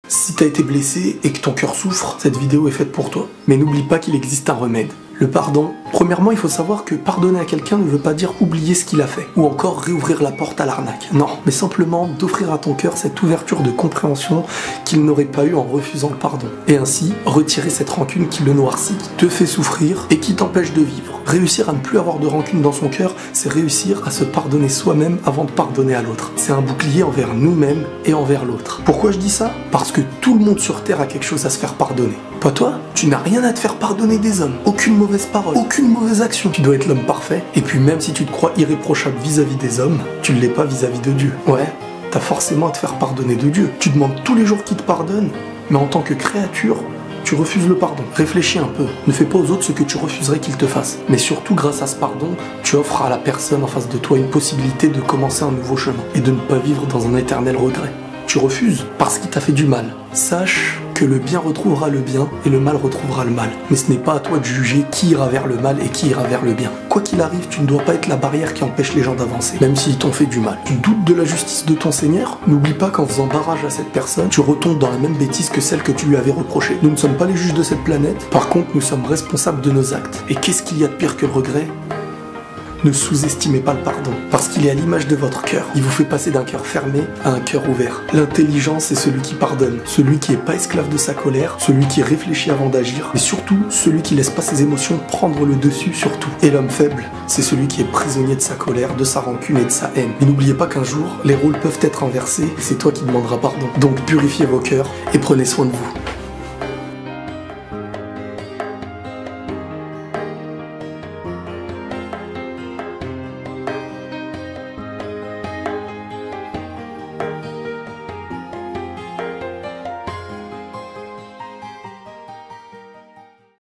Si t'as été blessé et que ton cœur souffre, cette vidéo est faite pour toi. Mais n'oublie pas qu'il existe un remède. Le pardon. Premièrement, il faut savoir que pardonner à quelqu'un ne veut pas dire oublier ce qu'il a fait, ou encore réouvrir la porte à l'arnaque. Non, mais simplement d'offrir à ton cœur cette ouverture de compréhension qu'il n'aurait pas eu en refusant le pardon. Et ainsi, retirer cette rancune qui le noircit, qui te fait souffrir et qui t'empêche de vivre. Réussir à ne plus avoir de rancune dans son cœur, c'est réussir à se pardonner soi-même avant de pardonner à l'autre. C'est un bouclier envers nous-mêmes et envers l'autre. Pourquoi je dis ça? Parce que tout le monde sur Terre a quelque chose à se faire pardonner. Pas toi? Tu n'as rien à te faire pardonner des hommes. Aucune mauvaise parole, aucune mauvaise action. Tu dois être l'homme parfait. Et puis même si tu te crois irréprochable vis-à-vis des hommes, tu ne l'es pas vis-à-vis de Dieu. Ouais, t'as forcément à te faire pardonner de Dieu. Tu demandes tous les jours qu'il te pardonne, mais en tant que créature, tu refuses le pardon. Réfléchis un peu. Ne fais pas aux autres ce que tu refuserais qu'ils te fassent. Mais surtout, grâce à ce pardon, tu offres à la personne en face de toi une possibilité de commencer un nouveau chemin et de ne pas vivre dans un éternel regret. Tu refuses parce qu'il t'a fait du mal. Sache que le bien retrouvera le bien et le mal retrouvera le mal. Mais ce n'est pas à toi de juger qui ira vers le mal et qui ira vers le bien. Quoi qu'il arrive, tu ne dois pas être la barrière qui empêche les gens d'avancer, même s'ils t'ont fait du mal. Tu doutes de la justice de ton Seigneur? N'oublie pas qu'en faisant barrage à cette personne, tu retombes dans la même bêtise que celle que tu lui avais reprochée. Nous ne sommes pas les juges de cette planète, par contre nous sommes responsables de nos actes. Et qu'est-ce qu'il y a de pire que le regret? Ne sous-estimez pas le pardon, parce qu'il est à l'image de votre cœur. Il vous fait passer d'un cœur fermé à un cœur ouvert. L'intelligent, c'est celui qui pardonne, celui qui n'est pas esclave de sa colère, celui qui réfléchit avant d'agir, et surtout, celui qui laisse pas ses émotions prendre le dessus sur tout. Et l'homme faible, c'est celui qui est prisonnier de sa colère, de sa rancune et de sa haine. Mais n'oubliez pas qu'un jour, les rôles peuvent être inversés, et c'est toi qui demanderas pardon. Donc purifiez vos cœurs et prenez soin de vous.